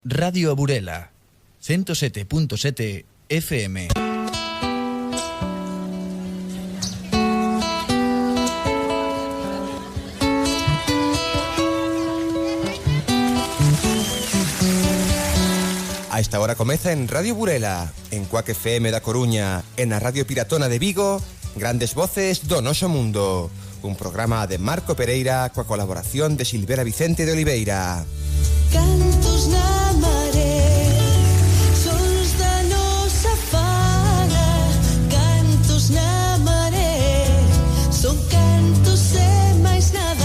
Radio A Burela, 107.7 FM. A esta hora comeza en Radio Burela, en Cuac FM da Coruña, en a Radio Piratona de Vigo, Grandes Voces do Noso Mundo. Un programa de Marco Pereira coa colaboración de Silvera Vicente de Oliveira. Cantos na maré, sons da nosa fala. Cantos na maré, son cantos e máis nada.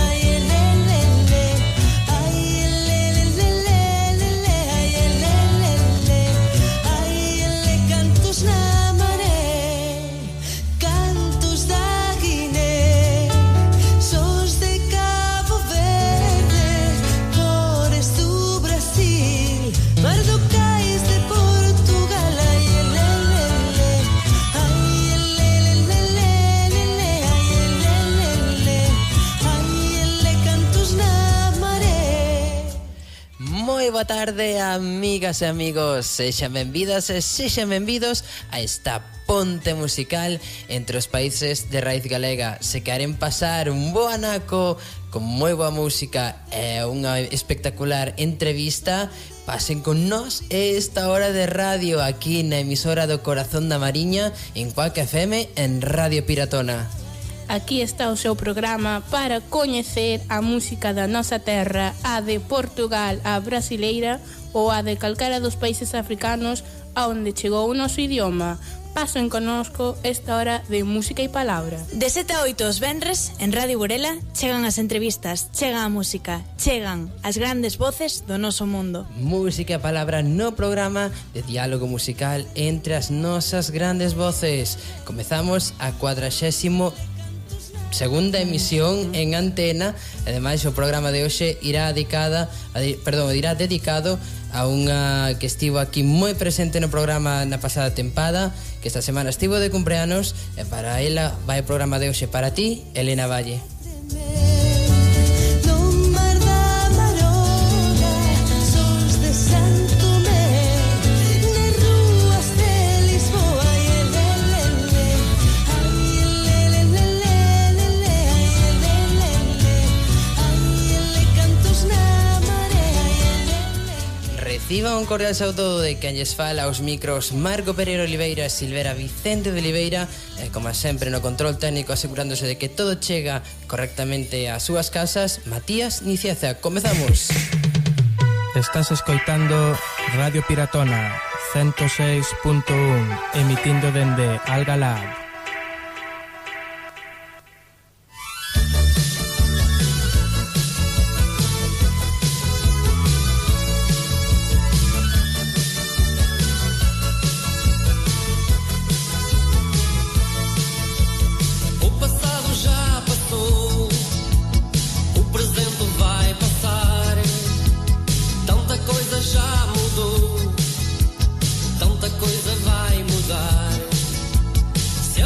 Boa tarde, amigas e amigos. Sexan benvidas e sexan benvidos a esta ponte musical entre os países de raíz galega. Se queren pasar un bo anaco con moi boa música e unha espectacular entrevista, pasen con nós esta hora de radio aquí na emisora do Corazón da Mariña en Cuac FM en Radio Piratona. Aquí está o seu programa para coñecer a música da nosa terra, a de Portugal, a brasileira ou a de calquera dos países africanos a onde chegou o noso idioma. Pasen connosco esta hora de música e palabra. De 7 a 8 os venres, en Radio Burela, chegan as entrevistas, chega a música, chegan as grandes voces do noso mundo. Música e palabra no programa de diálogo musical entre as nosas grandes voces. Comezamos a 42ª segunda emisión en antena. Ademais, o programa de hoxe irá dedicado a unha que estivo aquí moi presente no programa na pasada tempada, que esta semana estivo de cumpleanos, e para ela vai o programa de hoxe para ti, Elena Valle. Reciban un cordial saúdo de quen lles fala aos micros Marco Pereira Oliveira e Silvera Vicente de Oliveira, e como sempre no control técnico asegurándose de que todo chega correctamente ás súas casas, Matías Nicieza. Comezamos. Estás escoitando Radio Piratona 106.1, emitindo dende Algalá. Tanta coisa vai mudar. Se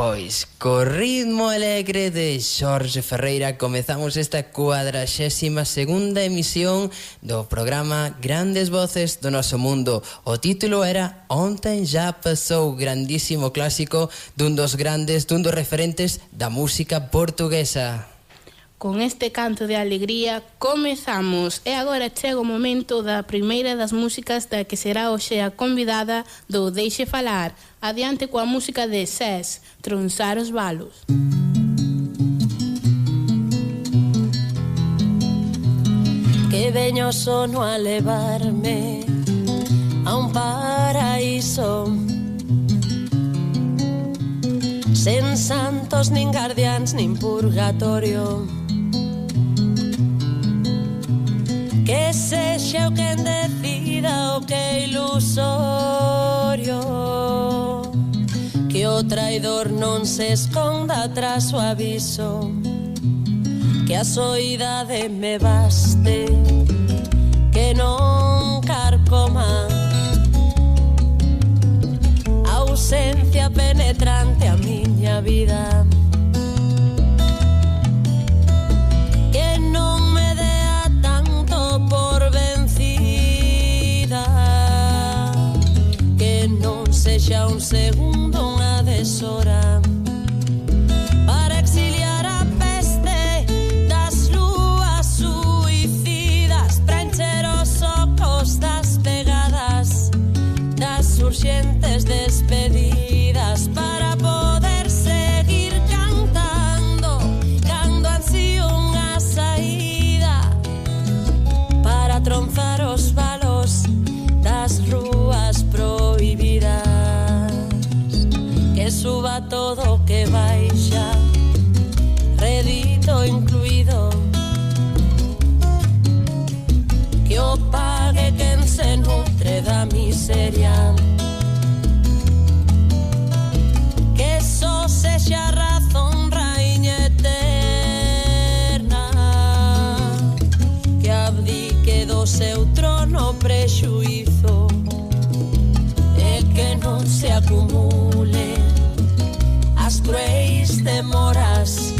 Pois, co ritmo alegre de Xorge Ferreira comezamos esta 42ª emisión do programa Grandes Voces do Noso Mundo. O título era Ontem Já Pasou, grandísimo clásico dun dos referentes da música portuguesa. Con este canto de alegría comezamos e agora chega o momento da primeira das músicas da que será hoxe a convidada do Deixe Falar. Adiante coa música de SES, Tronzar os Balos. Que veño sono a levarme a un paraíso sen santos, nin guardiáns, nin purgatorio. Que sexa o quen decida o que é ilusorio, que o traidor non se esconda tras o aviso, que a soidade me baste, que non carcoma a ausencia penetrante a miña vida, que non me dea tanto por vencida, que non sexa un segundo unha deshora para exiliar a peste das lúas suicidas, para encher os ocos das pegadas, das urxentes despedidas, para poder seguir cantando cando ansío unha saída, para tronzar os balos das rúas prohibidas, que suba todo o que baixa, redito incluído, que o pague quen se nutre da miseria, que só sexa razón raíña eterna, que abdique do seu trono prexuízo, e que non se acumule as cruéis demoras,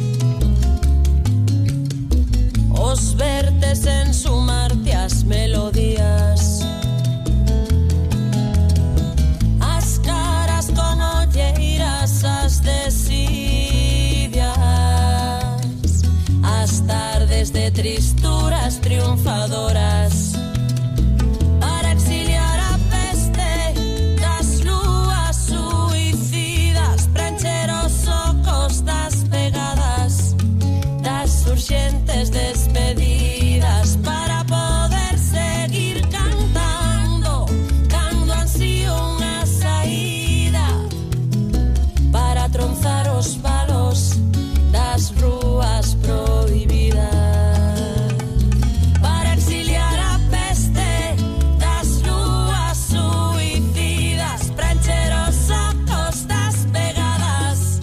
os vertes en sumarte as melodías, as caras con olleiras, as desidias, as tardes de tristuras triunfadoras, para exiliar a peste das lúas suicidas, para encher os ocos das pegadas, das urxentes despedidas, para poder seguir cantando cando ansío unha saída, para tronzar os balos das rúas prohibidas, para exiliar a peste das lúas suicidas, para encher os ocos das pegadas,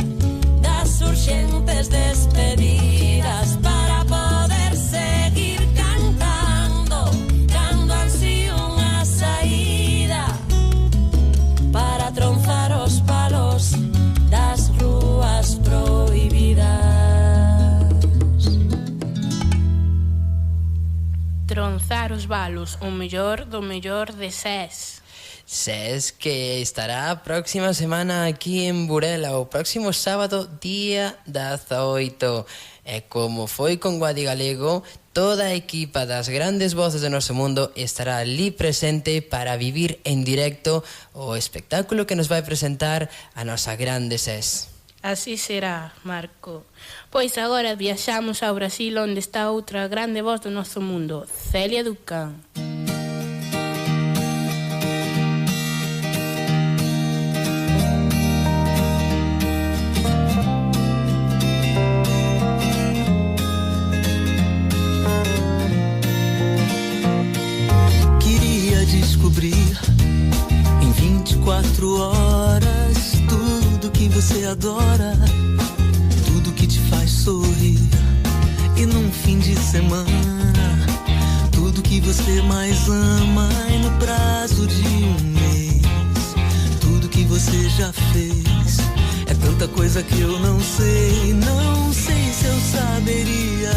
das urxentes despedidas, para poder seguir cantando cando ansío unha saída, para tronzar os palos das rúas prohibidas. Tronzar os balos, o mellor do mellor de SES. SES que estará a próxima semana aquí en Burela, o próximo sábado, día 18. E como foi con Guadi Galego, toda a equipa das Grandes Voces do Noso Mundo estará ali presente para vivir en directo o espectáculo que nos vai presentar a nosa grande SES. Así será, Marco. Pois agora viaxamos ao Brasil, onde está outra grande voz do noso mundo, Celia Ducán. Queria descobrir em 24 horas tudo que você adora, tudo que te faz sorrir. E num fim de semana, tudo que você mais ama. E no prazo de um mês, tudo que você já fez. É tanta coisa que eu não sei. Não sei se eu saberia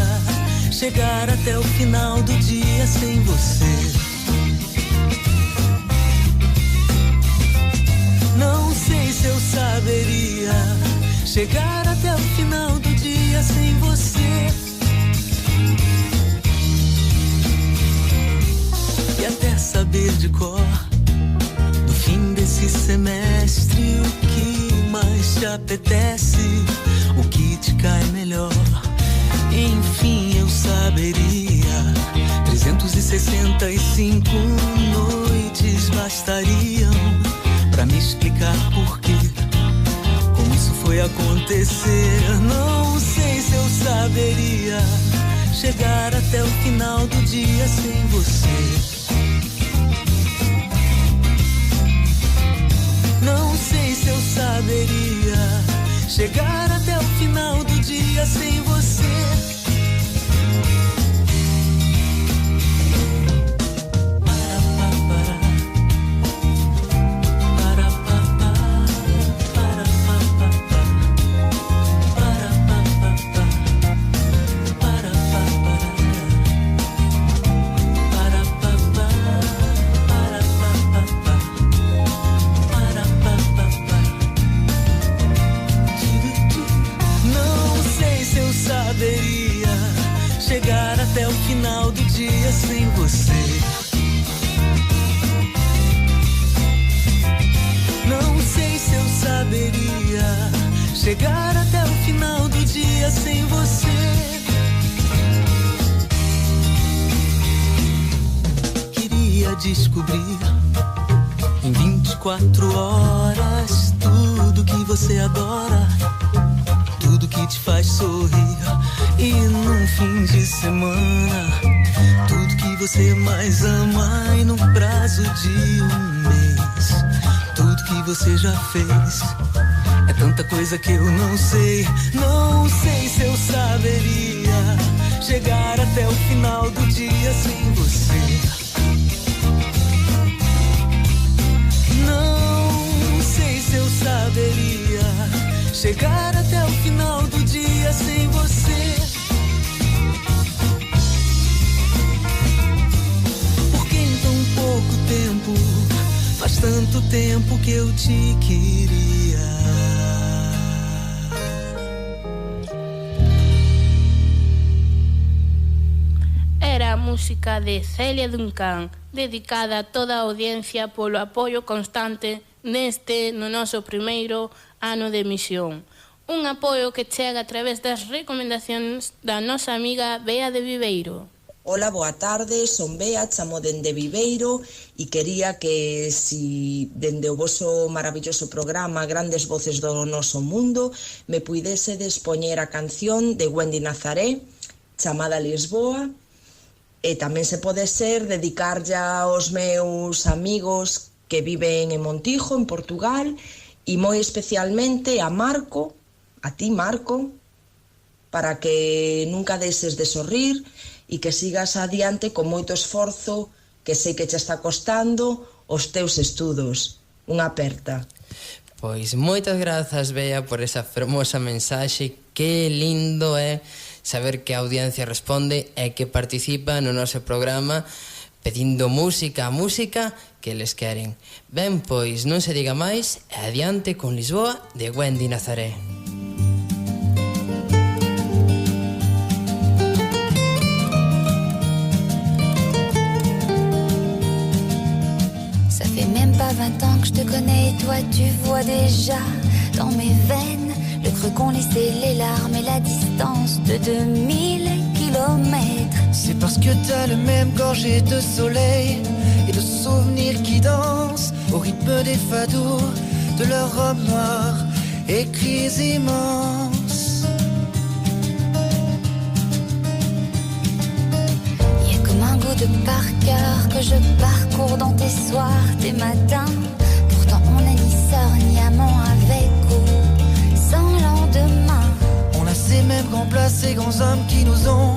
chegar até o final do dia sem você. Não sei se eu saberia chegar até o final do dia sem você. E até saber de cor, no fim desse semestre, o que mais te apetece, o que te cai melhor. Enfim, eu saberia. 365 noites bastariam pra me explicar por quê, como isso foi acontecer. Não sei se eu saberia chegar até o final do dia sem você. Não sei se eu saberia chegar até o final do dia sem você. Chegar até o final do dia sem você. Não sei se eu saberia chegar até o final do dia sem você. Queria descobrir em 24 horas tudo que você adora, tudo que te faz sorrir. E num fim de semana, tudo que você mais ama. E no prazo de um mês, tudo que você já fez. É tanta coisa que eu não sei. Não sei se eu saberia chegar até o final do dia sem você. Não sei se eu saberia chegar até o final do dia sem você. Porque em tão pouco tempo, faz tanto tempo que eu te queria. Era a música de Celia Duncan, dedicada a toda a audiencia polo apoio constante neste no noso primeiro ano de emisión. Un apoio que chega a través das recomendacións da nosa amiga Bea de Viveiro. Hola, boa tarde, son Bea, chamo dende Viveiro e quería que si dende o voso maravilloso programa Grandes Voces do Noso Mundo me puidesedes poñer a canción de Wendy Nazaré chamada Lisboa, e tamén se pode ser dedicarlla aos meus amigos que viven en Montijo, en Portugal, e moi especialmente a Marco, a ti Marco, para que nunca deixes de sorrir e que sigas adiante con moito esforzo, que sei que che está costando os teus estudos. Unha aperta. Pois moitas grazas, Bea, por esa fermosa mensaxe. Que lindo é saber que a audiencia responde e que participa no noso programa pedindo música, a música que eles queren. Ben, pois non se diga máis, e adiante con Lisboa de Wendy Nazaré. Ça fait même pas 20 ans que je te connais et toi tu vois déjà dans mes veines le creux qu'ont laissé les larmes et la distance de 2000 kilomètres. C'est parce que t'as le même gorgée de soleil et de souvenirs qui dansent au rythme des fados de leurs robes noires et cris immenses. Y a comme un goût de par cœur que je parcours dans tes soirs, tes matins. Pourtant on n'est ni sœur ni amant avec ou sans lendemain. On a ces mêmes grands plats, ces grands hommes qui nous ont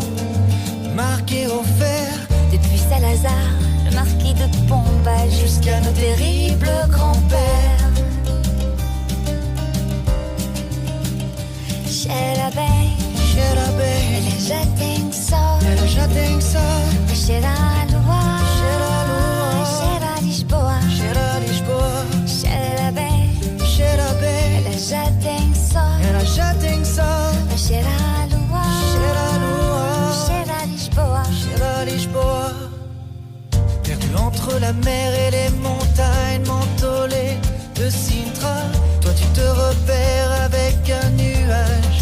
marqués au fer. Depuis Salazar, le marquis de Pombal, jusqu'à nos terribles grands-pères. tem sol. Cheira a lua, cheira a Lisboa, cheira a Lisboa, cheira bem, cheira bem. ela já tem sol, Ela já tem sol. cheira a lua, cheira a Lisboa, cheira a Lisboa. Perdu entre la mer et les montagnes mentholées de Sintra, toi tu te repères avec un nuage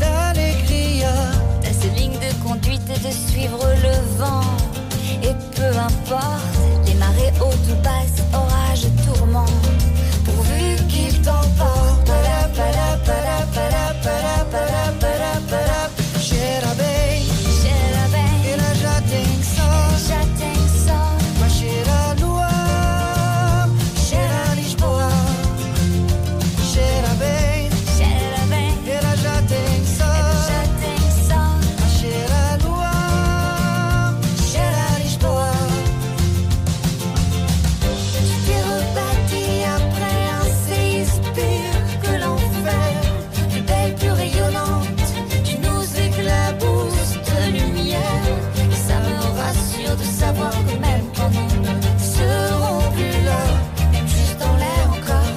d'allégria. t'as ces lignes de conduite de suivre le vent. Et peu importe, les marées hautes ou basses, orages, tourments, pourvu qu'il t'emporte. Para, para, para, para, para, para, para, para. Cheira bem, Cheira bem, ela já tem sol. já tem sol, Mas cheira a lua, cheira a Lisboa. Cheira bem, ela já tem sol. já tem sol, Mas cheira a lua, cheira a Lisboa. tu t'es rebâti après un séisme pur que l'enfer, plus belle, plus rayonnante, tu nous éclabousses de lumière. Et ça me rassure de savoir que même quand nous ne serons plus là, même juste dans l'air encore,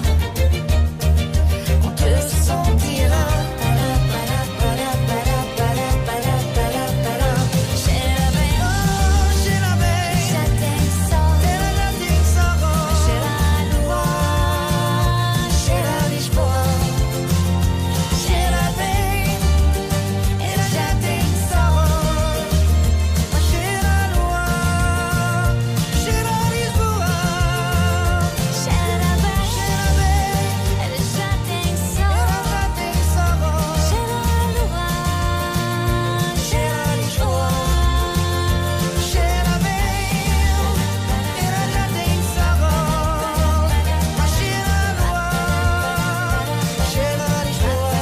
on te sentira. Para, para, para, para, para, para, para, para. Cheira bem, Cheira bem, já tem sol, ela já tem sol. cheira a lua, cheira a Lisboa. Cheira bem, ela já tem sol. Mas cheira a lua, cheira a Lisboa. Cheira bem, ela já tem sol, Ela já tem sol. cheira a lua, cheira a Lisboa. Cheira bem, ela já tem sol. Mas cheira a lua, cheira a Lisboa.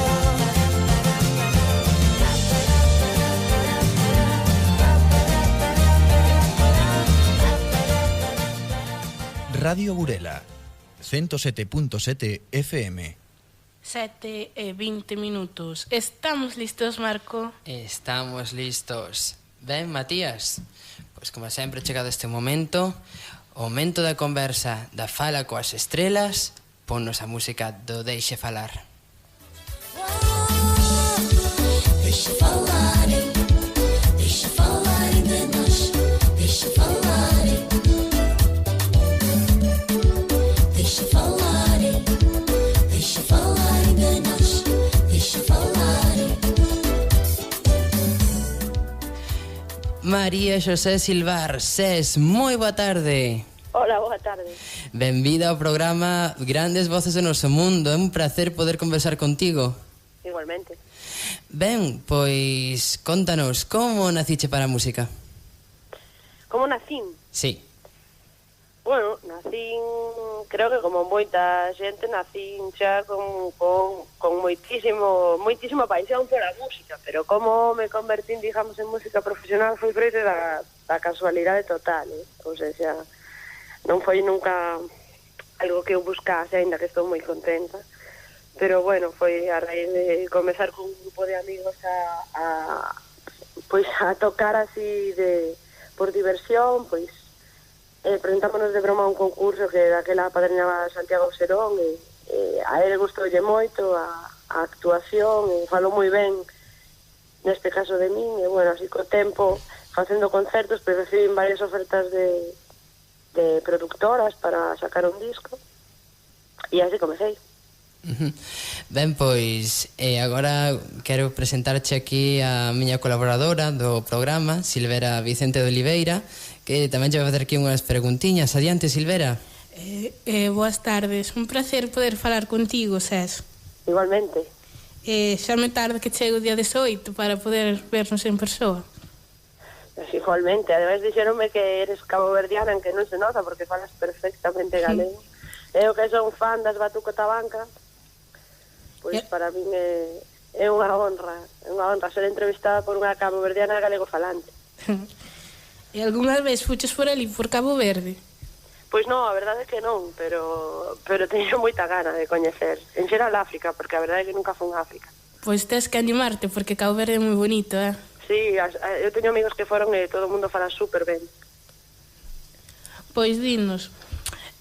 Radio Burela, 107.7 FM. 7:20. Estamos listos, Marco? Estamos listos. Ben, Matías, pois como sempre chegado este momento, o momento da conversa da fala coas estrelas, ponnos a música do Deixe Falar. Deixa falarem de nós, deixa falarem, deixa falarem de nós, deixa falarem. María Xosé Silvar, Ses, moi boa tarde. Hola, boa tarde. Benvida ao programa Grandes Voces do Noso Mundo. É un placer poder conversar contigo. Igualmente. Ben, pois contanos, como naciche para a música? Como nacín? Sí. Bueno, nacín, creo que como moita xente, nacín xa con moitísima paixón pola música, pero como me convertín, digamos, en música profesional foi froito da casualidade total, ou seja, non foi nunca algo que eu buscase, ainda que estou moi contenta, pero bueno, foi a raíz de comezar con un grupo de amigos a tocar así por diversión, pois presentámonos de broma a un concurso que daquela padriñaba Santiago Serón e a ele gustoulle moito a actuación e falou moi ben neste caso de min e bueno, así co tempo facendo concertos, pois recibín varias ofertas de productoras para sacar un disco e así comecei. Ben, pois agora quero presentarche aquí a miña colaboradora do programa, Silvera Vicente de Oliveira, que tamén che vai facer aquí unhas preguntiñas. Adiante, Silvera. Boas tardes, un placer poder falar contigo, Ses. Igualmente. Xa me tarda que chegue o día 18 para poder vernos en persoa. Igualmente, ademais dixeronme que eres caboverdiana, en que non se nota porque falas perfectamente galego. Eu que son fan das Batuco Tabanca, pois para min é unha honra ser entrevistada por unha caboverdiana galego falante. E algunha vez fuches por ali, por Cabo Verde? Pois non, a verdade é que non, pero teño moita gana de coñecer, en xeral África, porque a verdade é que nunca fun a África. Pois tes que animarte, porque Cabo Verde é moi bonito, Sí, eu teño amigos que foron e todo o mundo fala super ben. Pois dinos,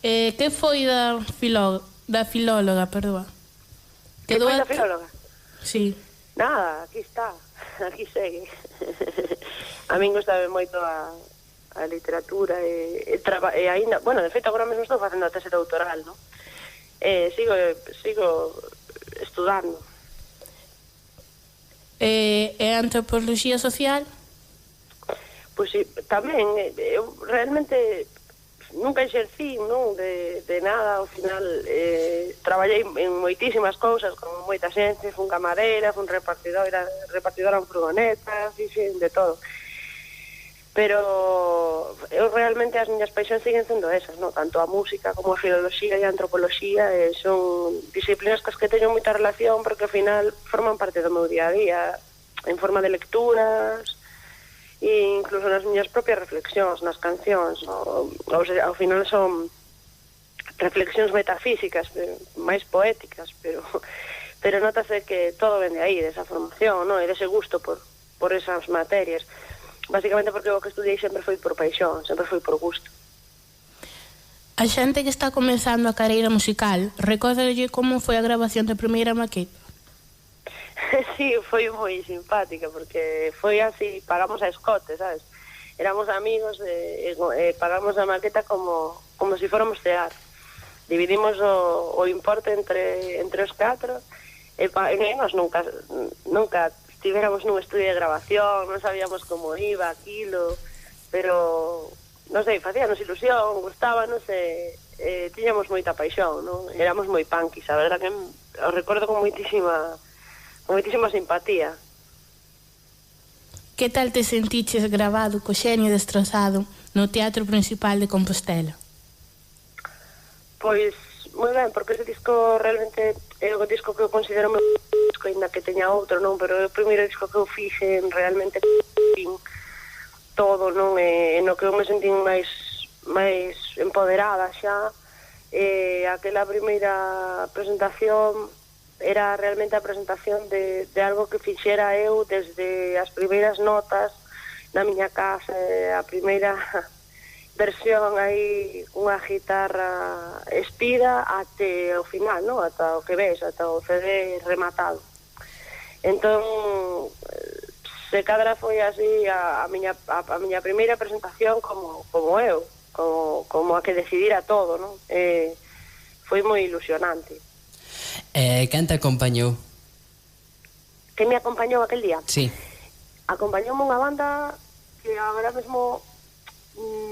que foi da filóloga, perdoa? Que foi da filóloga? Sí. Nada, aquí está, aquí segue. A min gustaba moito a literatura e aínda, bueno, de feito agora mesmo estou facendo a tese doutoral, non? Sigo estudando. E antropoloxía social? Pois sí, tamén, eu realmente nunca exercí, non, de nada, ao final traballei en moitísimas cousas, con moita xente, fun camarera, fun repartidora en furgonetas, fixen de todo. Pero eu realmente as miñas paixóns siguen sendo esas, non? Tanto a música como a filoloxía e a antropoloxía son disciplinas cas que teño moita relación porque ao final forman parte do meu día a día en forma de lecturas e incluso nas miñas propias reflexións, nas cancións, ao final son reflexións metafísicas, máis poéticas, pero notase que todo ven de aí, desa formación, non? E dese gusto por esas materias. Basicamente porque o que estudiei sempre foi por paixón, sempre foi por gusto. A xente que está comenzando a carreira musical, recódalle como foi a grabación da primeira maqueta? Sí, foi moi simpática, porque foi así, pagamos a escote, sabes? Éramos amigos e pagamos a maqueta como se fóramos cear. Dividimos o importe entre os 4 e nós nunca estivéramos nun estudio de grabación, non sabíamos como iba aquilo, pero non sei, facíanos ilusión, gustábanos e tiñamos moita paixón, non? Éramos moi punkis, a verdad que o recordo con moitísima simpatía. Que tal te sentiches grabado co Xenio destrozado no Teatro Principal de Compostela? Pois moi ben, porque ese disco realmente é o disco que eu considero meu disco, ainda que teña outro, non? Pero é o primeiro disco que eu fixen realmente todo, non? E no que eu me sentín máis empoderada xa. Aquela primeira presentación era realmente a presentación de algo que fixera eu desde as primeiras notas na miña casa, a primeira versión aí unha guitarra espida até o final, non? Ata o que ves, ata o CD rematado. Entón, se cadra foi así a miña primeira presentación como eu, como a que decidira todo, non? Foi moi ilusionante. Quen te acompañou? Que me acompañou aquel día? Sí. Acompañoume unha banda que agora mesmo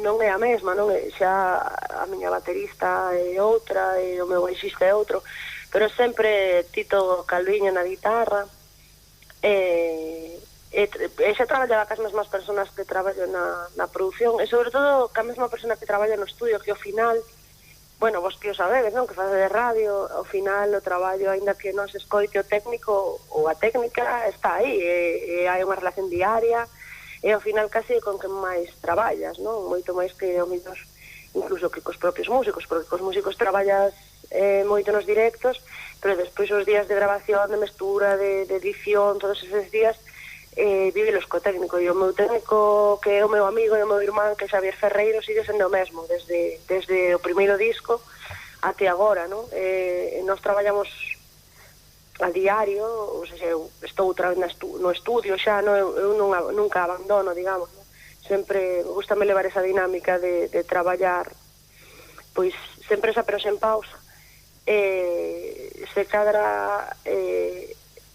non é a mesma, non? Xa a miña baterista é outra e o meu baixista é outro, pero sempre Tito Calviño na guitarra e xa traballaba cas mesmas personas que traballo na produción e sobre todo ca mesma persona que traballa no estudio, que ao final, bueno, vos que o sabedes, non? Que faz de radio, ao final o traballo, aínda que non se escoite o técnico ou a técnica, está aí e hai unha relación diaria e ao final casi con que máis traballas, non? Moito máis que o mellor incluso que cos propios músicos, porque cos músicos traballas moito nos directos, pero despois os días de grabación, de mestura, de edición, todos eses días vivelos co técnico, e o meu técnico, que é o meu amigo e o meu irmán, que é Xavier Ferreiro, sigue sendo o mesmo desde o primeiro disco até agora, non? Nós traballamos a diario, ou seja, eu estou outra vez no estudio xa, eu nunca abandono, digamos, non? Sempre gustame levar esa dinámica de traballar, pois sempre esa pero sen pausa, se cadra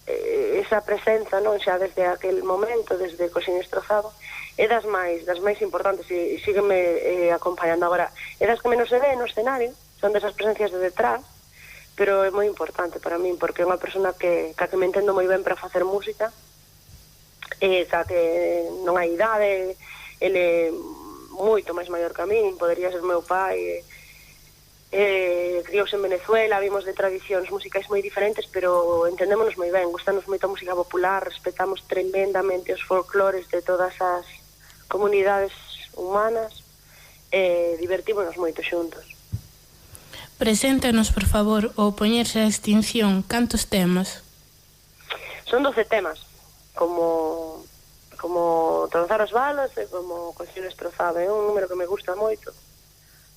esa presenza, non, xa desde aquel momento, desde Coxín Destrozado, é das máis importantes e sígueme acompañando agora. É das que menos se ve no escenario, son desas presencias de detrás, pero é moi importante para min, porque é unha persona que me entendo moi ben para facer música, ca que non hai idade, ele é moito máis maior que a min, podería ser meu pai, criouse en Venezuela, vimos de tradicións musicais moi diferentes, pero entendémonos moi ben, gustanos moito a música popular, respetamos tremendamente os folclores de todas as comunidades humanas e divertímonos moito xuntos. Preséntanos, por favor, o Poñerse a Extinción, cantos temas? Son 12 temas, como como Tronzar os balos e como Canción Estrozada. É un número que me gusta moito,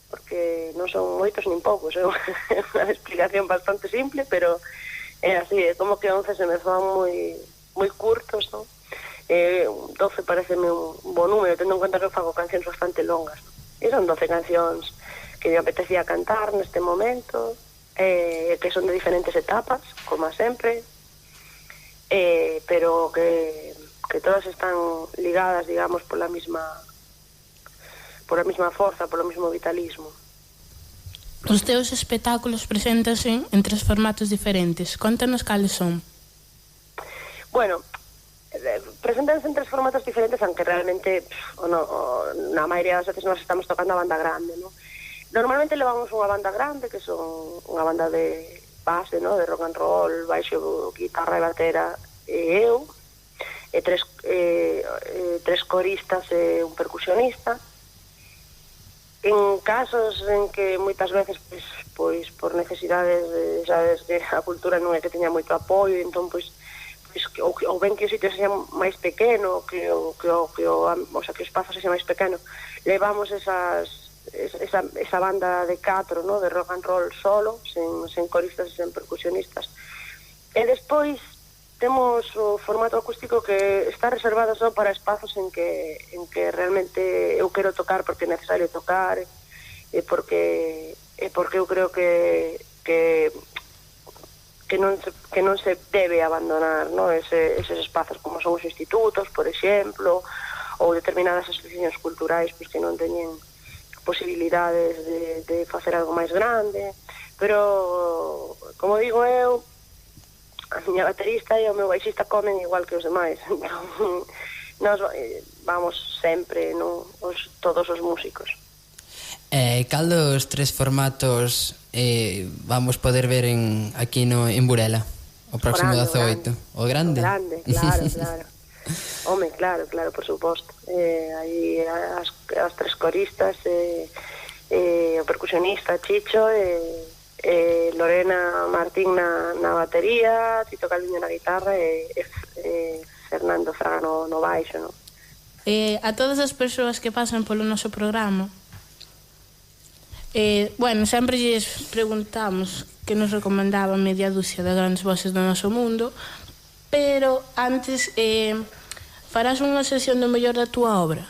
porque non son moitos nin poucos, é unha explicación bastante simple, pero é así, é como que 11 se me fan moi curtos, non? 12 pareceme un bo número, tendo en conta que fago cancións bastante longas, non? E son 12 cancións que me apetecía cantar neste momento, que son de diferentes etapas, como sempre, pero que todas están ligadas, digamos, pola mesma forza, polo mesmo vitalismo. Os teus espectáculos preséntanse en 3 formatos diferentes. Contanos cales son. Bueno, preséntanse en 3 formatos diferentes, aunque realmente na maioría das veces nós estamos tocando a banda grande, ¿no? Normalmente levamos unha banda grande, que son unha banda de base, ¿no? De rock and roll, baixo, guitarra e batera, e eu, e 3 coristas e un percusionista. En casos en que moitas veces pois por necesidades de, sabes, que a cultura non é que teña moito apoio, entón pois ou ben que o sitio sexa máis pequeno, que o espazo sexa máis pequeno, levamos esa banda de 4, ¿no? De rock and roll solo, sen coristas e sen percusionistas. E despois temos o formato acústico que está reservado só para espazos en que realmente eu quero tocar porque é necesario tocar, e porque eu creo que non se debe abandonar, ¿no? Eses espazos, como son os institutos, por exemplo, ou determinadas asociacións culturais pois que non teñen posibilidades de facer algo máis grande, pero como digo eu, a miña baterista e o meu baixista comen igual que os demais, entón nós vamos sempre, ¿no? Todos os músicos. Cal dos 3 formatos vamos poder ver aquí en Burela o próximo 18? O grande? O grande, claro. Home, claro, por suposto. Aí as 3 coristas, o percusionista Chicho, Lorena Martín na batería, Tito Calviño na guitarra e Fernando Fraga no baixo, ¿no? A todas as persoas que pasan polo noso programa, bueno, sempre lles preguntamos que nos recomendaba media dúcia de grandes voces do noso mundo, pero antes farás unha sesión do mellor da túa obra?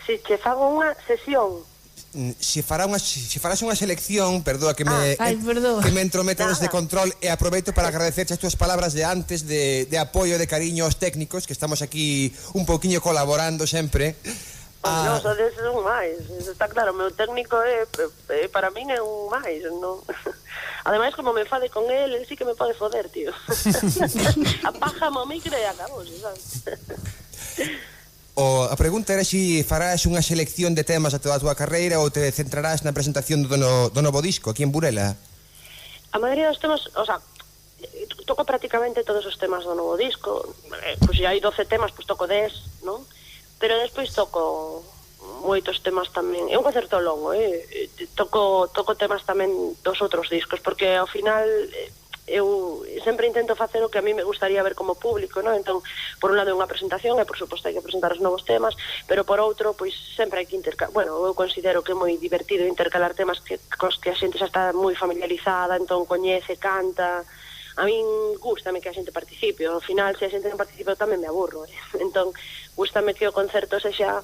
Si che fago unha sesión. Se farás unha selección, perdoa que me entrometa desde control, e aproveito para agradecerche as túas palabras de antes de apoio e de cariño aos técnicos, que estamos aquí un pouquiño colaborando sempre. Non, só deses un máis, está claro, o meu técnico para min é un máis, non? Ademais, como me fade con ele sí que me pode foder, tío. Apájame o micro e acabou, sabes? A pregunta era se farás unha selección de temas a toda a túa carreira ou te centrarás na presentación do novo disco aquí en Burela. A maioría dos temas, o sea, toco prácticamente todos os temas do novo disco. Pois se hai 12 temas, pois toco 10, non? Pero despois toco moitos temas tamén. É un concerto longo, toco temas tamén dos outros discos, porque ao final eu sempre intento facer o que a mí me gustaría ver como público, ¿no? Entón, por un lado é unha presentación e por suposto hai que presentar os novos temas, pero por outro, pois sempre hai que intercalar, bueno, eu considero que é moi divertido intercalar temas cos que a xente xa está moi familiarizada, entón coñece, canta. A min gústame que a xente participe, ao final se a xente non participa eu tamén me aburro, entón gústame que o concerto sexa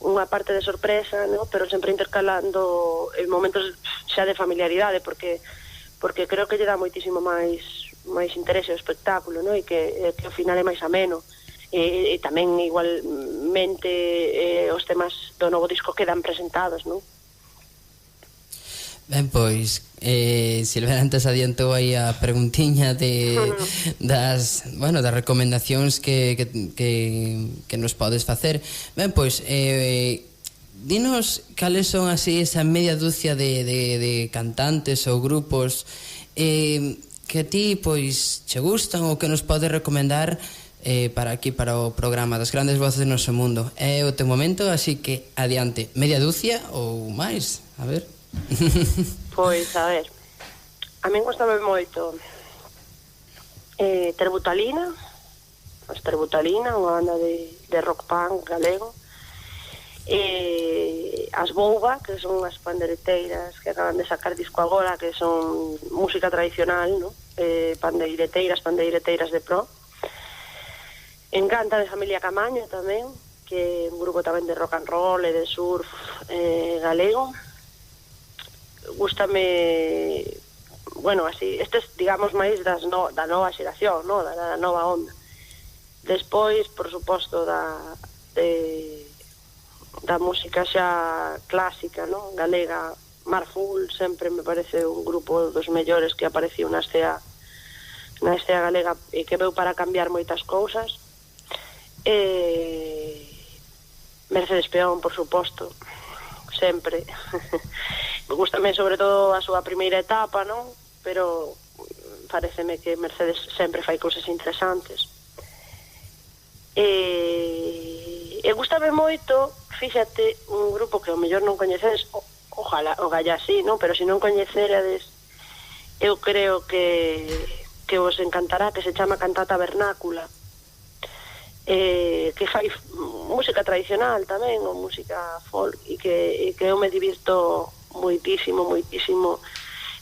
unha parte de sorpresa, ¿no? Pero sempre intercalando momentos xa de familiaridade, porque creo que lle dá moitísimo máis interese ao espectáculo, ¿no? E que ao final é máis ameno, e tamén igualmente os temas do novo disco quedan presentados, ¿no? Ben, pois Silvera antes adiantou aí a preguntiña das recomendacións que nos podes facer. Ben, pois dinos cales son así esa media dúcia de cantantes ou grupos que a ti pois che gustan ou que nos podes recomendar para aquí, para o programa das grandes voces do noso mundo. É o teu momento, así que adiante. Media dúcia ou máis? A ver. Pois, a ver, a min gustame moito Terbutalina, as Terbutalina, unha banda de rock punk galego, as Bouba, que son as pandeireteiras que acaban de sacar disco agora, que son música tradicional, ¿no? Pandeireteiras de pro. Encanta de Familia Camaño tamén, que é un grupo tamén de rock and roll e de surf galego. Gústame, bueno, así, estes, digamos, máis da nova xeración, no? Da nova onda. Despois, por suposto, da música xa clásica, no? Galega, Marful, sempre me parece un grupo dos mellores que apareciu na escena galega e que veu para cambiar moitas cousas. Mercedes Peón, por suposto, sempre. Me gustame sobre todo a súa primeira etapa, non? Pero pareceme que Mercedes sempre fai cousas interesantes. E gustame moito, fíxate, un grupo que ao mellor non coñecedes, ojalá, o galla así, non? Pero se non coñecerades, eu creo que vos encantará, que se chama Cantata Vernácula, que fai música tradicional tamén, ou música folk, e que eu me divirto moitísimo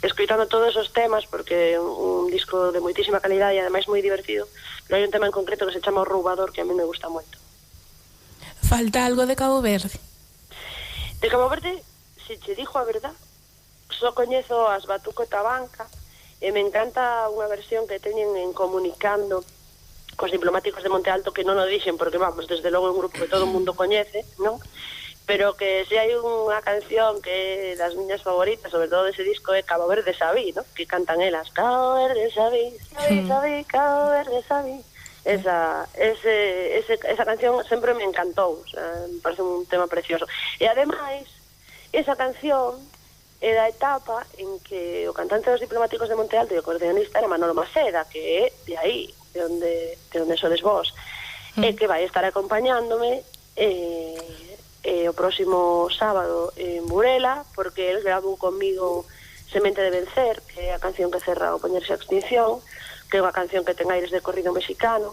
escoitando todos os temas, porque é un disco de moitísima calidade e ademais moi divertido, pero hai un tema en concreto que se chama O Roubador, que a mí me gusta moito. Falta algo de Cabo Verde? De Cabo Verde, se che dixo a verdad, só coñezo as Batuco Tabanca, e me encanta unha versión que teñen en Comunicando cos Diplomáticos de Monte Alto, que non o dixen, porque vamos, desde logo é un grupo que todo o mundo coñece, non? Pero que se hai unha canción que é das miñas favoritas, sobre todo dese disco, é Cabo Verde Sabí, non? Que cantan elas, Cabo Verde Sabí, Sabí, Cabo Verde Sabí. Esa canción sempre me encantou, o sea, me parece un tema precioso. E ademais, esa canción é da etapa en que o cantante dos Diplomáticos de Monte Alto e o acordeonista era Manolo Maceda, que é de aí, de onde sodes vos, e que vai estar acompañándome o próximo sábado en Burela, porque el grabou conmigo Semente de Vencer, que é a canción que cerra o Poñerse a Extinción, que é unha canción que ten aires de corrido mexicano,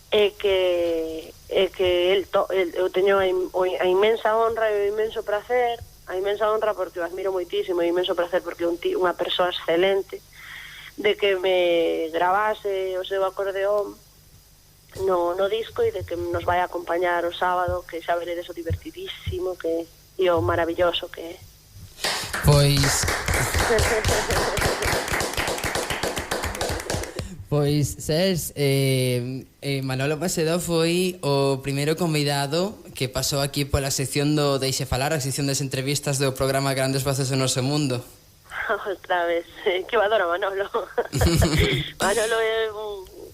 e que eu teño a inmensa honra e o inmenso placer, porque o admiro moitísimo, e o inmenso placer porque é unha persoa excelente, de que me grabase o seu acordeón no disco e de que nos vai a acompañar o sábado, que xa veredes o divertidísimo que e o maravilloso que é. Pois, sabes, Manolo Maceda foi o primeiro convidado que pasou aquí pola sección do Deixe Falar, a sección das entrevistas do programa Grandes Voces do Noso Mundo. Outra vez, que eu adoro a Manolo. Manolo é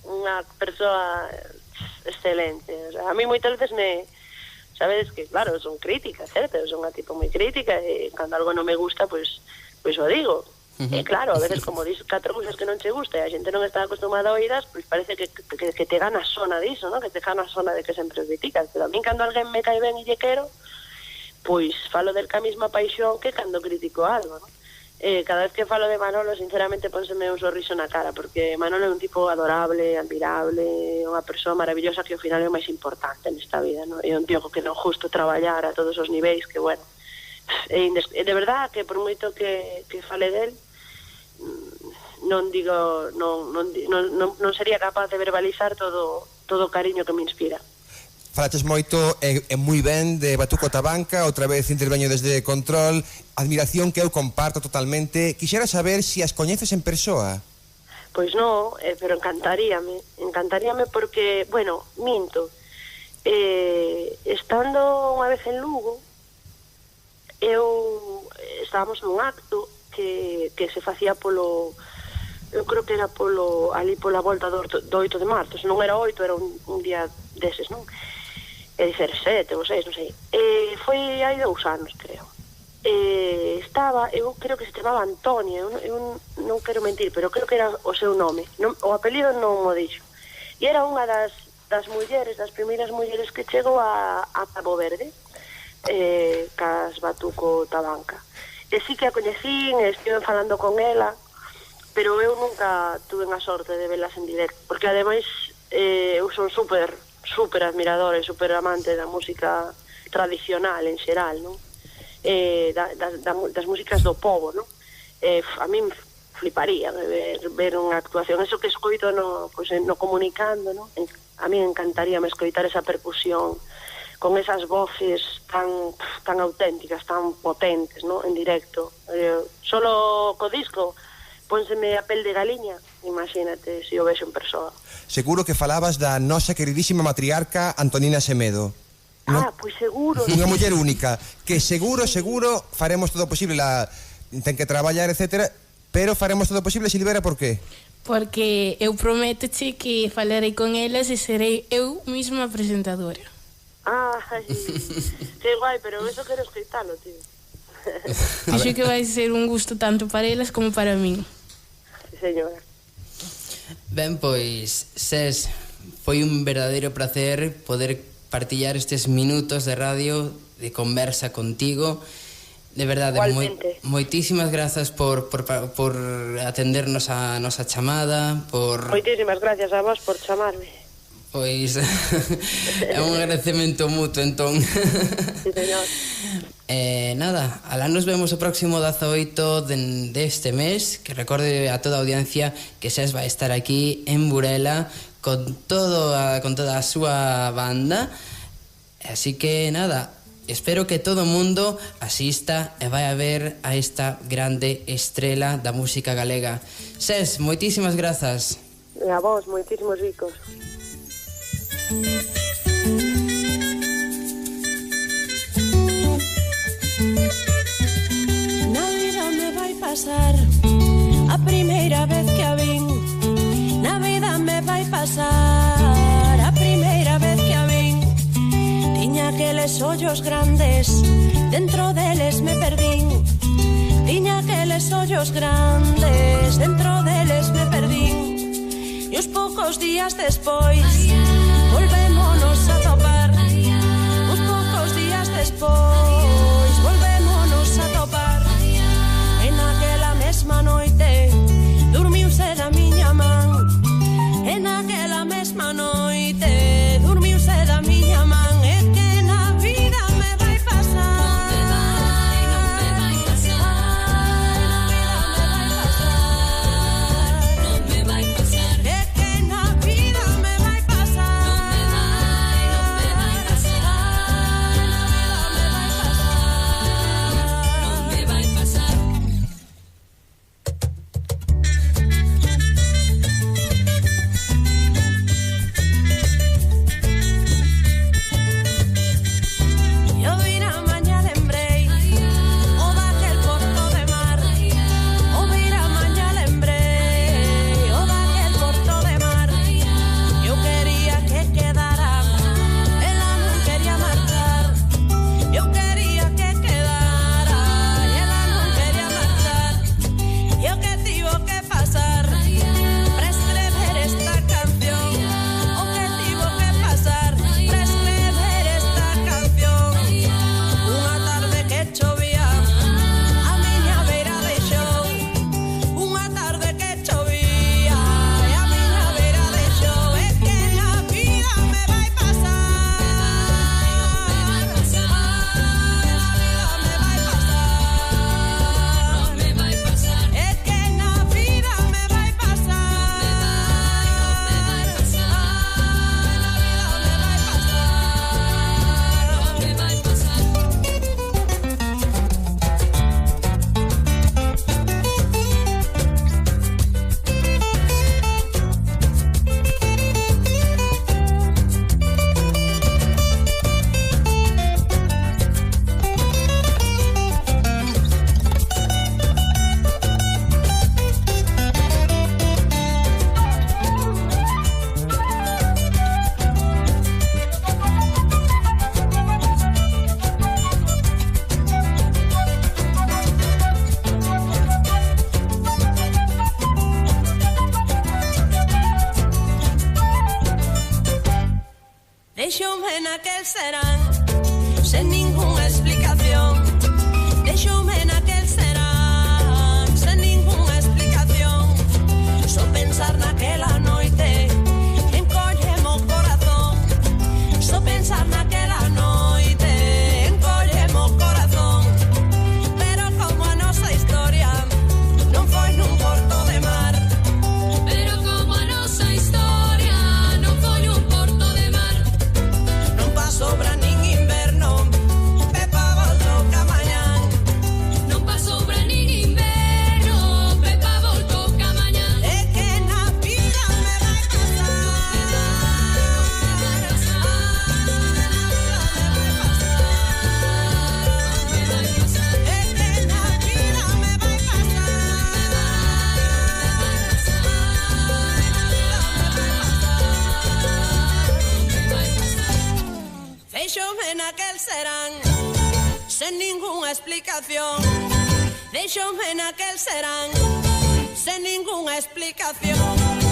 unha persoa excelente. O sea, a mí moitas veces sabedes que, claro, son críticas, certo? Eu son unha tipo moi crítica e cando algo non me gusta, pois o digo. E claro, a veces como dis 4 cousas que non che gusta e a xente non está acostumada a oídas, pois parece que te gana a zona diso, ¿no? Que te gana a zona de que sempre criticas. Pero a mí cando alguén me cae ben e lle quero, pois falo del ca mesma paixón que cando critico algo, ¿no? Cada vez que falo de Manolo, sinceramente, pónseme un sorriso na cara, porque Manolo é un tipo adorable, admirable, unha persoa maravillosa que ao final é o máis importante nesta vida, ¿no? É un tío que non justo traballar a todos os niveis, que bueno, de verdad que por moito que fale del, non digo, non sería capaz de verbalizar todo o cariño que me inspira. Falaches moito e moi ben de Batuco Tabanca, outra vez interveño desde Control, admiración que eu comparto totalmente. Quixera saber se as coñeces en persoa. Pois non, pero encantaríame porque, bueno, minto. Estando unha vez en Lugo, estábamos nun acto que se facía eu creo que era ali pola volta do 8 de marzo, se non era 8, era un día deses, non? É dicer 7 ou 6, non sei. Foi hai 2 anos, creo. Eu creo que se chamaba Antonio, eu non quero mentir, pero creo que era o seu nome, o apelido non o dixo. E era unha das mulleres, das primeiras mulleres que chegou a Cabo Verde, cas Batuco Tabanca. E sí que a coñecín, estive falando con ela, pero eu nunca tuve a sorte de velas en directo, porque ademais eu son super admiradora e super amante da música tradicional en xeral, non? Das músicas do povo, non? A mí fliparía ver unha actuación, eso que escoito no comunicando, non? A mí encantaríame escoitar esa percusión con esas voces tan auténticas, tan potentes, non? En directo. Solo co disco pónseme a pel de galiña, imagínate se o vexo en persoa. Seguro que falabas da nosa queridísima matriarca Antonina Semedo. Pois seguro. Unha muller única, que seguro faremos todo o posible, ten que traballar, etcétera, pero faremos todo o posible, Silvera, por qué? Porque eu prométoche que falarei con elas e serei eu mesma presentadora. Ai, que guai, pero eso quero escoitalo, tío. Dixo que vai ser un gusto tanto para elas como para min. Sí, señora. Ben, pois, Ses, foi un verdadeiro placer poder partillar estes minutos de radio, de conversa contigo. De verdade, moitísimas grazas por atendernos a nosa chamada, Moitísimas gracias a vos por chamarme. Pois é un agradecemento mutuo, entón. Sí, señor. Nada, alá nos vemos o próximo 18 deste mes, que recorde a toda a audiencia que Ses vai estar aquí en Burela con toda a súa banda. Así que nada, espero que todo o mundo asista e vai a ver a esta grande estrela da música galega. Ses, moitísimas grazas. E a vos, moitísimos bicos. Na vida me vai pasar a primeira vez que a vin. Na vida me vai pasar a primeira vez que a vin. Tiña aqueles ollos grandes, dentro deles me perdín. Tiña aqueles ollos grandes, dentro deles me perdín. E os poucos días despois volvémonos a topar. Os poucos días despois volvémonos a topar. E naquela mesma noite dormiuse da miña man. E naquela mesma noite dormiuse da miña man. E que na vida me vai pasar. Non me vai pasar. E que na vida me vai pasar. explicación. Deixoume naquel serán sen ningunha explicación.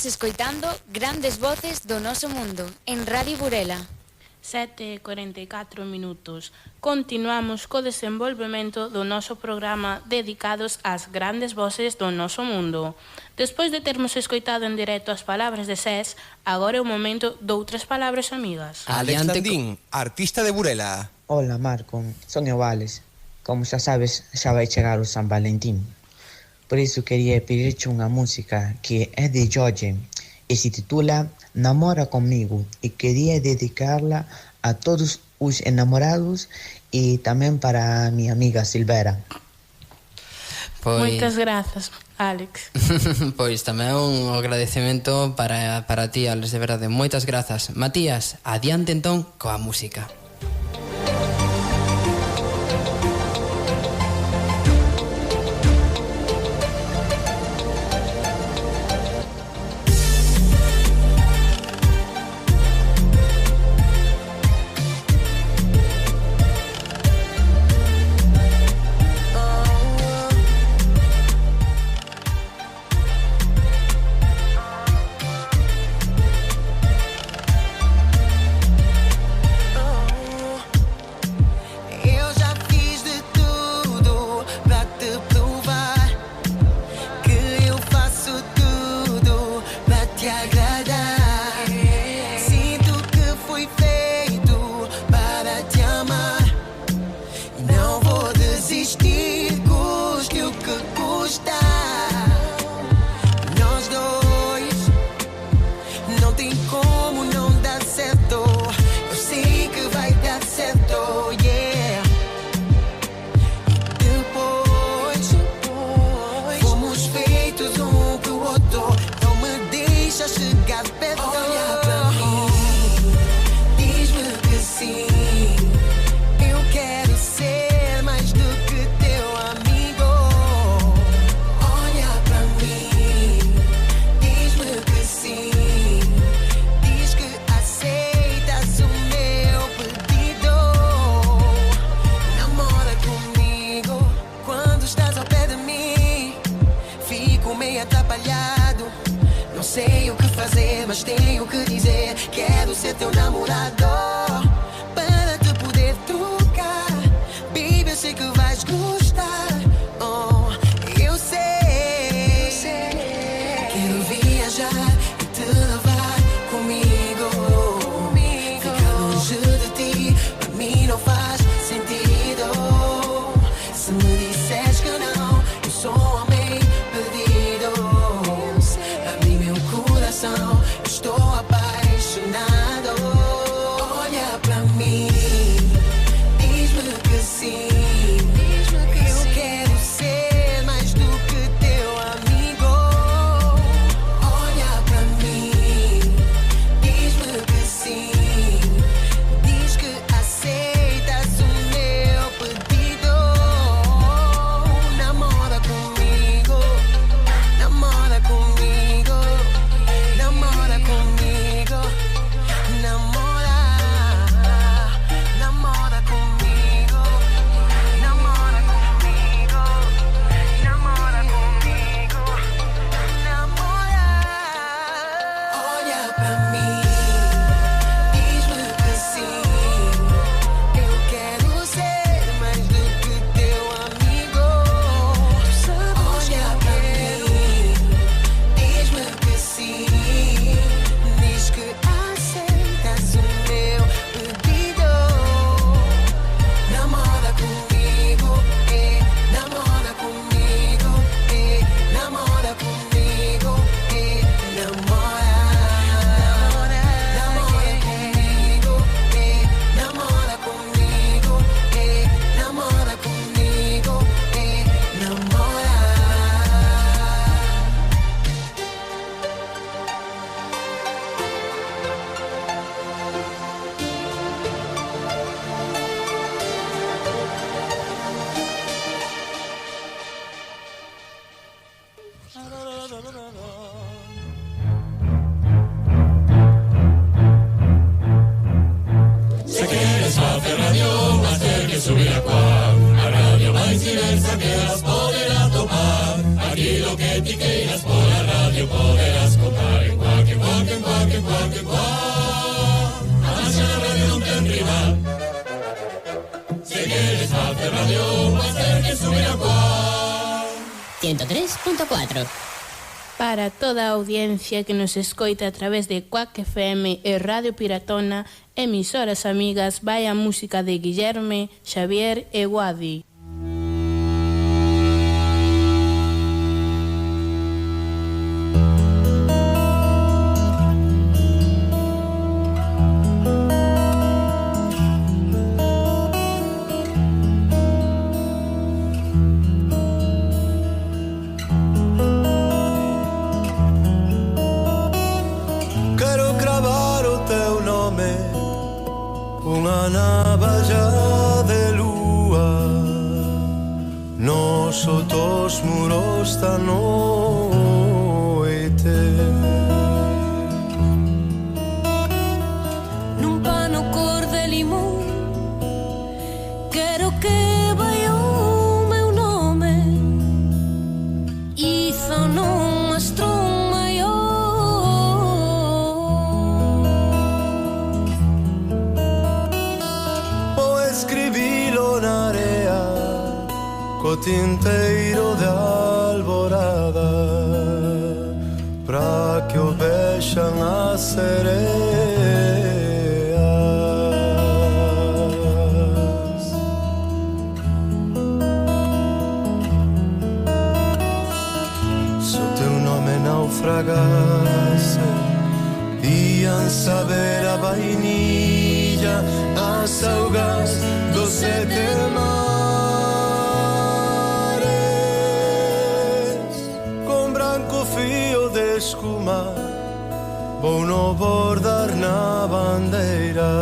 Estamos escoitando Grandes Voces do Noso Mundo en Radio Burela. 7:44 minutos. Continuamos co desenvolvemento do noso programa dedicados ás grandes voces do noso mundo. Despois de termos escoitado en directo as palabras de SES, agora é o momento de outras palabras amigas. Alex Landín, artista de Burela. Hola Marco, son Ovales. Como xa sabes, xa vai chegar o San Valentín. Por iso quería pedirte unha música que é de Jorge e se titula Namora Comigo e quería dedicarla a todos os enamorados e tamén para a mi amiga Silvera. Moitas grazas, Alex. Pois tamén un agradecemento para ti, Alex, de verdade. Moitas grazas. Matías, adiante entón coa música. Oh 103.4. Para toda a audiencia que nos escoita a través de Quack FM e Radio Piratona, emisoras amigas, vai a música de Guillerme, Xavier e Guadi. Unha navalla de lúa nos outros muros da noite. Nun pano cor de limón quero que vai o meu nome, hizo nun mastrón maior. Escribilo na area co tinteiro de alborada pra que o vexan as sereas. Se o teu nome naufragase, ian saber a vainilla, as augas dos 7 mares, con branco fío de escuma vou no bordar na bandeira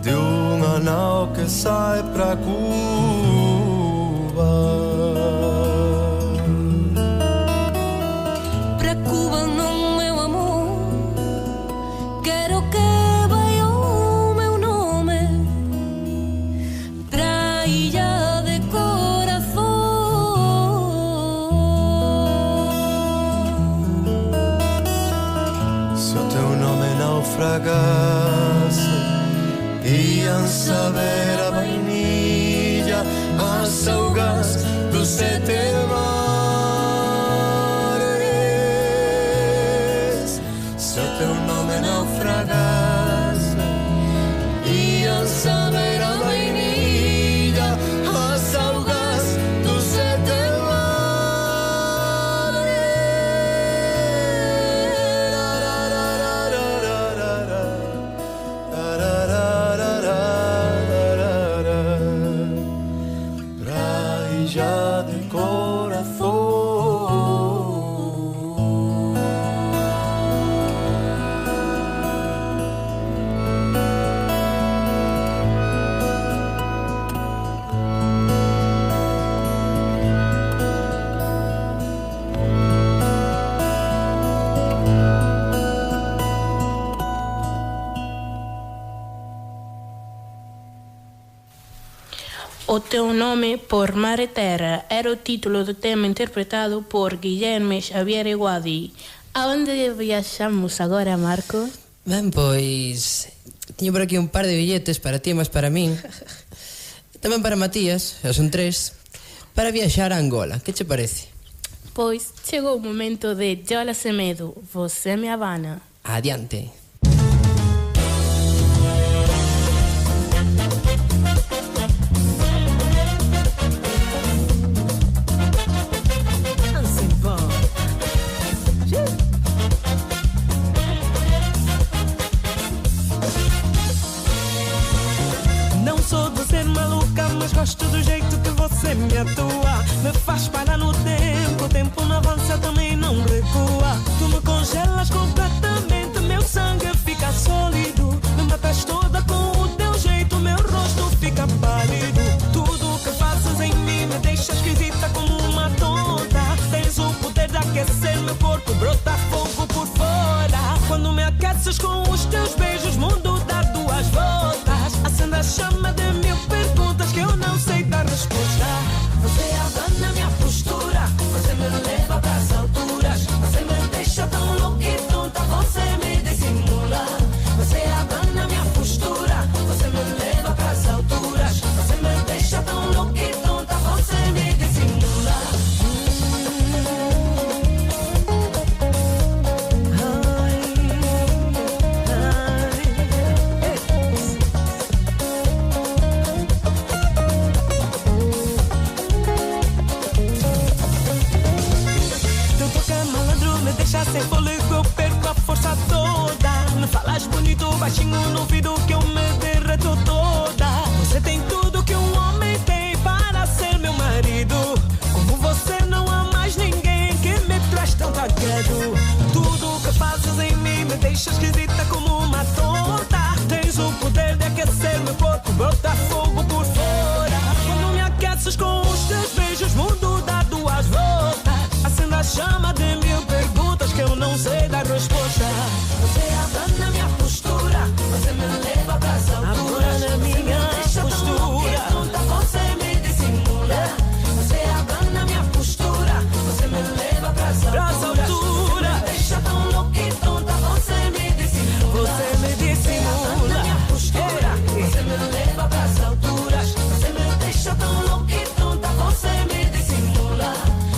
de unha nau que sai pra Cuba. Pra Cuba non, meu amor, quero que naufragase, ian saber a vainilla, as augas dos 7 mares. Se o teu nome naufragase, ian saber a vainilla, as augas dos 7 O teu nome por mar e terra era o título do tema interpretado por Guillerme, Xavier e Guadi. A onde viaxamos agora, Marco? Ben, pois tiño por aquí un par de billetes para ti, mas para min tamén para Matías, son 3, para viaxar a Angola. Que che parece? Pois chegou o momento de Yola Semedo, Você me Habana. Adiante. Mas gosto do jeito que você me atua. Me faz parar no tempo, o tempo não avança, também não recua. Tu me congelas completamente, meu sangue fica sólido. Me matas toda com o teu jeito, meu rosto fica pálido. Tudo o que fazes em mim me deixa esquisita como uma tonta. Tens o poder de aquecer meu corpo, brota fogo por fora. Quando me aqueces com os teus beijos, mundo dá 2 voltas. Acende a chama de mil perguntas que eu não sei dar resposta. Você abana minha postura, você me leva pras alturas. Você me deixa tão louca e tonta, você me dissimula. Você abana minha postura. tua chama de mil perguntas que eu não sei dar resposta. Você abana minha postura, você me leva pras alturas. Abana minha postura, pronta, você me dissimula. Você abana minha postura, você me leva pras alturas. Você me deixa tão louca e tonta, você me dissimula. Você me dissimula. Minha postura, você me leva pras alturas. Você me deixa tão louca e tonta, você me dissimula.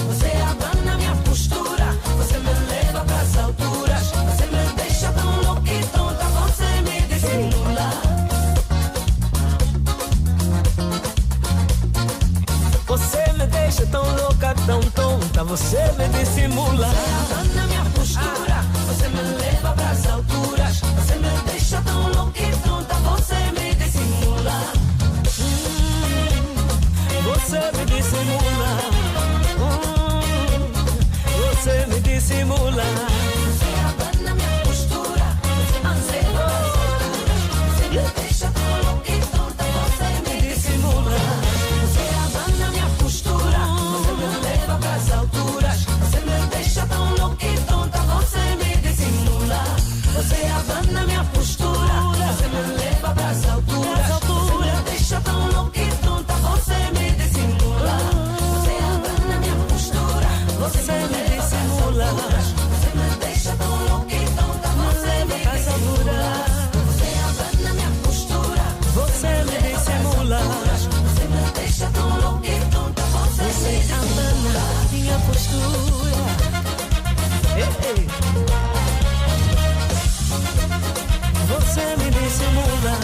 Você abana minha postura, você me leva pras alturas. Você me deixa tão louca e tonta, você me dissimula. Você me deixa tão louca, tão tonta, você me dissimula. Você abana minha postura, você me leva pras alturas. Você me deixa tão louca e tonta, você me dissimula. Você me dissimula. Você me dissimula. Você abana minha postura, você me leva pras alturas. Você me deixa tão louca e tonta, você me dissimula. Você abana minha postura, você me leva pras alturas. Você me deixa tão louca e tonta, você me dissimula. Você abana minha postura, você me leva pras alturas. Você me deixa tão louca e tonta, você me dissimula. Você abana minha postura, você me leva pras alturas. Você me deixa tão louca e tonta, você me dissimula. Você abana minha postura, você me dissimula. Você me deixa tão louca e tonta, você me dissimula. Minha postura. Ei. Você me dissimula.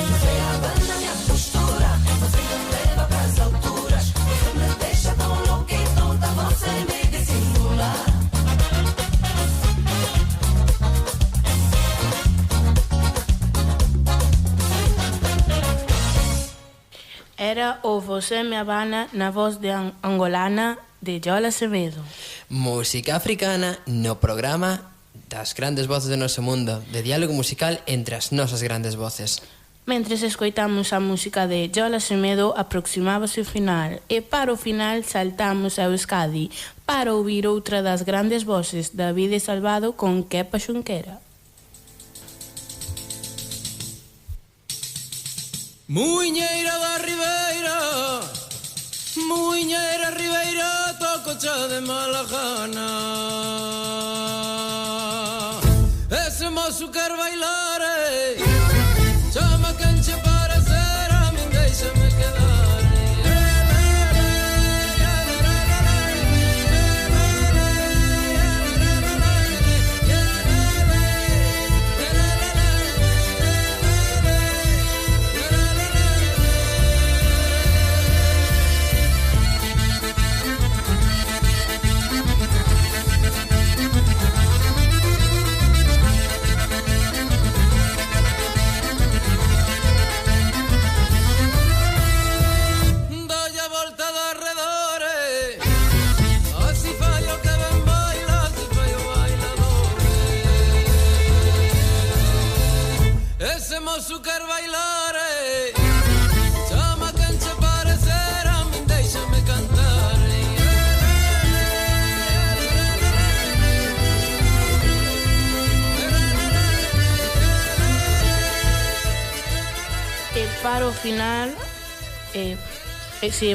Você abana minha postura, você me leva pras alturas. Você me deixa tão louca e tonta, você me dissimula. Era o Você Me Habana na voz de angolana de Yola Acevedo. Música africana no programa das grandes voces do noso mundo, de diálogo musical entre as nosas grandes voces. Mentres escoitamos a música de Yola Acevedo, aproximábase o final. E para o final saltamos ao Euskadi para ouvir outra das grandes voces, David Salvado con Kepa Xunquera. Muiñeira da Ribeira, Muiñeira Ribeira, tococha de mala gana. Ese mozo quer bailar, chama canche para ser, a min deixame quedar. Moço quer bailar, chama cancha para ser, a min deixame cantar. E para o final,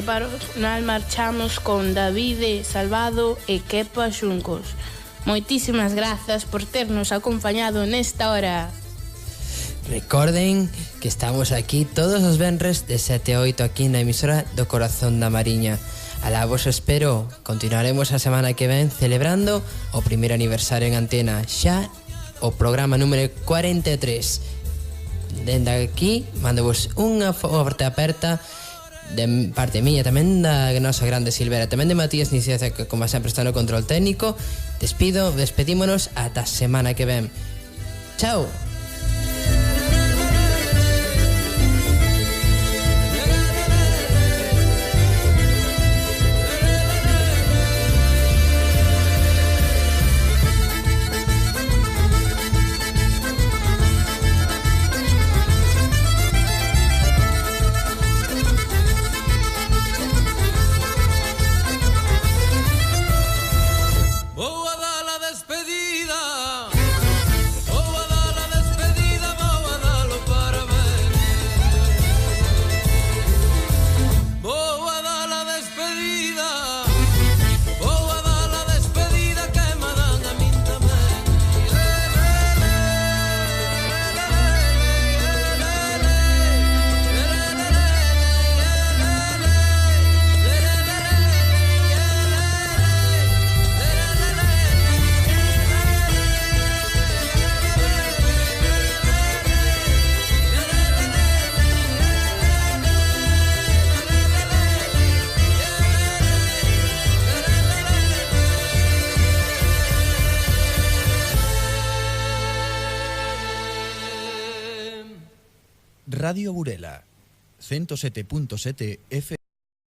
para o final marchamos con David Salvado e Kepa Xuncos. Moitísimas grazas por ternos acompañado nesta hora. Recorden que estamos aquí todos os venres de 7 a 8 aquí na emisora do Corazón da Mariña. Alá vos espero. Continuaremos a semana que ven celebrando o primeiro aniversario en antena, xa o programa número 43. Dende aquí, mandovos unha forte aperta de parte miña, tamén da nosa grande Silvera, tamén de Matías Niceza, que como sempre está no control técnico. Despedímonos ata semana que ven. Chao. Radio Burela, 107.7 FM.